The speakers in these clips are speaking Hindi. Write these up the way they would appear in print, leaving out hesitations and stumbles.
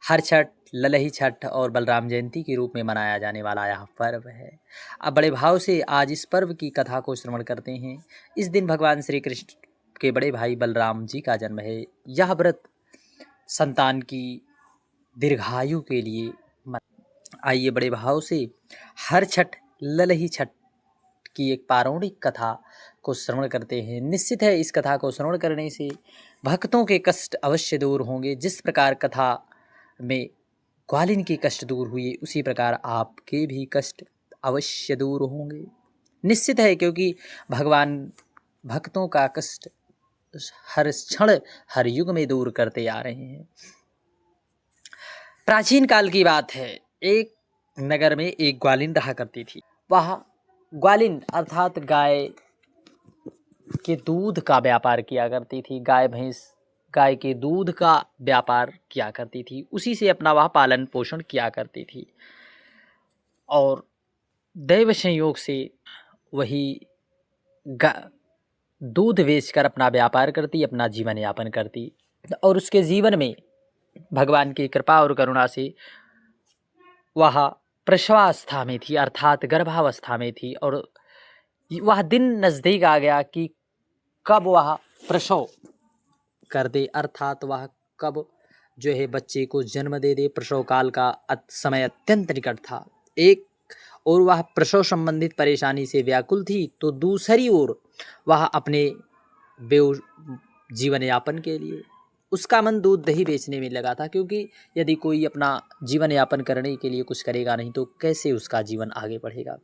हर छठ ललही छठ और बलराम जयंती के रूप में मनाया जाने वाला यह पर्व है। अब बड़े भाव से आज इस पर्व की कथा को श्रवण करते हैं। इस दिन भगवान श्री कृष्ण के बड़े भाई बलराम जी का जन्म है। यह व्रत संतान की दीर्घायु के लिए आइए बड़े भाव से हर छठ ललही छठ की एक पौराणिक कथा को श्रवण करते हैं। निश्चित है इस कथा को श्रवण करने से भक्तों के कष्ट अवश्य दूर होंगे। जिस प्रकार कथा में ग्वालिन के कष्ट दूर हुए उसी प्रकार आपके भी कष्ट अवश्य दूर होंगे। निश्चित है, क्योंकि भगवान भक्तों का कष्ट हर क्षण हर युग में दूर करते आ रहे हैं। प्राचीन काल की बात है। एक नगर में एक ग्वालिन रहा करती थी। वह ग्वालिन अर्थात गाय के दूध का व्यापार किया करती थी। गाय के दूध का व्यापार किया करती थी। उसी से अपना वह पालन पोषण किया करती थी और दैव संयोग से वही दूध बेचकर अपना व्यापार करती, अपना जीवन यापन करती। और उसके जीवन में भगवान की कृपा और करुणा से वह प्रसवावस्था में थी, अर्थात गर्भावस्था में थी। और वह दिन नज़दीक आ गया कि कब वह प्रसव कर दे, अर्थात वह कब जो है बच्चे को जन्म दे दे। प्रसव काल का समय अत्यंत निकट था। एक और वह प्रसव संबंधित परेशानी से व्याकुल थी, तो दूसरी ओर वह अपने जीवन यापन के लिए उसका मन दूध दही बेचने में लगा था। क्योंकि यदि कोई अपना जीवन यापन करने के लिए कुछ करेगा नहीं तो कैसे उसका जीवन आगे बढ़ेगा।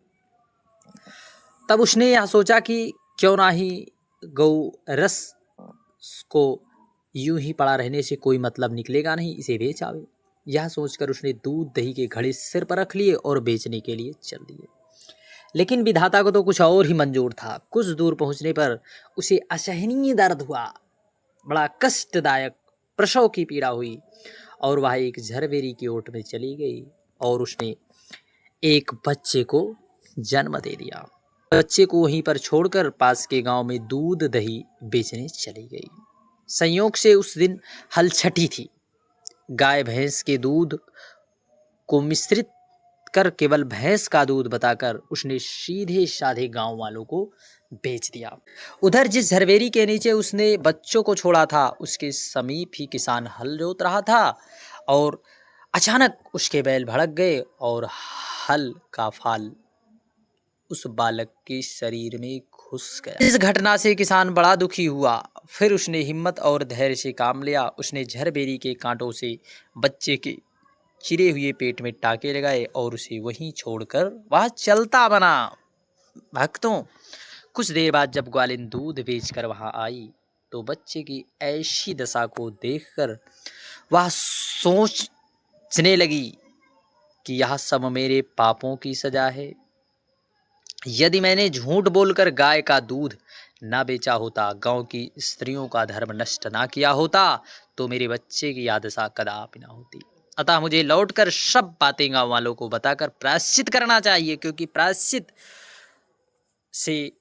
तब उसने यह सोचा कि क्यों ना ही गौ रस को यूं ही पड़ा रहने से कोई मतलब निकलेगा नहीं, इसे बेच आवे। यह सोचकर उसने दूध दही के घड़े सिर पर रख लिए और बेचने के लिए चल दिए। लेकिन विधाता को तो कुछ और ही मंजूर था। कुछ दूर पहुंचने पर उसे असहनीय दर्द हुआ, बड़ा कष्टदायक प्रसव की पीड़ा हुई और वह एक झरबेरी की ओट में चली गई और उसने एक बच्चे को जन्म दे दिया। बच्चे को वहीं पर छोड़कर पास के गांव में दूध दही बेचने चली गई। संयोग से उस दिन हल छठी थी। गाय भैंस के दूध को मिश्रित कर केवल भैंस का दूध बताकर उसने सीधे साधे गांव वालों को बेच दिया। उधर जिस झरबेरी के नीचे उसने बच्चों को छोड़ा था उसके समीप ही किसान हल जोत रहा था और अचानक उसके बैल भड़क गए और हल का फाल उस बालक के शरीर में घुस गया। इस घटना से किसान बड़ा दुखी हुआ। फिर उसने हिम्मत और धैर्य से काम लिया। उसने झरबेरी के कांटों से बच्चे के चिरे हुए पेट में टाके लगाए और उसे वहीं छोड़कर वह चलता बना। भक्तों, कुछ देर बाद जब ग्वालिन दूध बेचकर वहां आई तो बच्चे की ऐसी दशा को देखकर वह सोचने लगी कि यह सब मेरे पापों की सजा है। यदि मैंने झूठ बोलकर गाय का दूध ना बेचा होता, गांव की स्त्रियों का धर्म नष्ट ना किया होता, तो मेरे बच्चे की यह दशा कदापि ना होती। अतः मुझे लौटकर सब बातें गांव वालों को बताकर प्रायश्चित करना चाहिए, क्योंकि प्रायश्चित से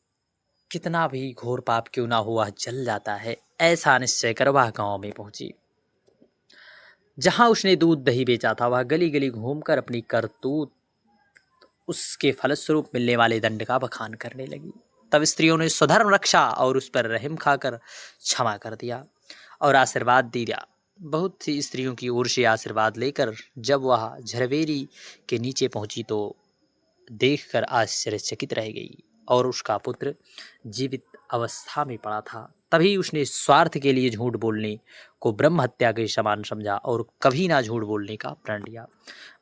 कितना भी घोर पाप क्यों ना हुआ जल जाता है। ऐसा निश्चय कर वह गांव में पहुंची। जहां उसने दूध दही बेचा था वह गली गली घूमकर अपनी करतूत उसके फलस्वरूप मिलने वाले दंड का बखान करने लगी। तब स्त्रियों ने स्वधर्म रक्षा और उस पर रहम खाकर क्षमा कर दिया और आशीर्वाद दिया। बहुत सी स्त्रियों की ओर से आशीर्वाद लेकर जब वह झरबेरी के नीचे पहुंची तो देखकर आश्चर्यचकित रह गई और उसका पुत्र जीवित अवस्था में पड़ा था। तभी उसने स्वार्थ के लिए झूठ बोलने को ब्रह्म हत्या के समान समझा और कभी ना झूठ बोलने का प्रण लिया।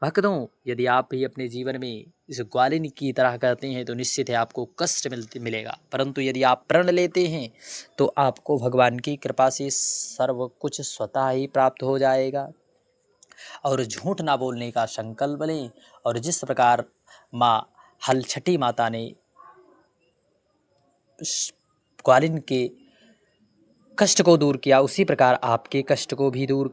भक्तों, यदि आप भी अपने जीवन में इस ग्वालिन की तरह करते हैं तो निश्चित है आपको कष्ट मिलेगा, परंतु यदि आप प्रण लेते हैं तो आपको भगवान की कृपा से सर्व कुछ स्वतः ही प्राप्त हो जाएगा। और झूठ ना बोलने का संकल्प लें और जिस प्रकार माँ हल छठी माता ने ग्वालिन के कष्ट को दूर किया उसी प्रकार आपके कष्ट को भी दूर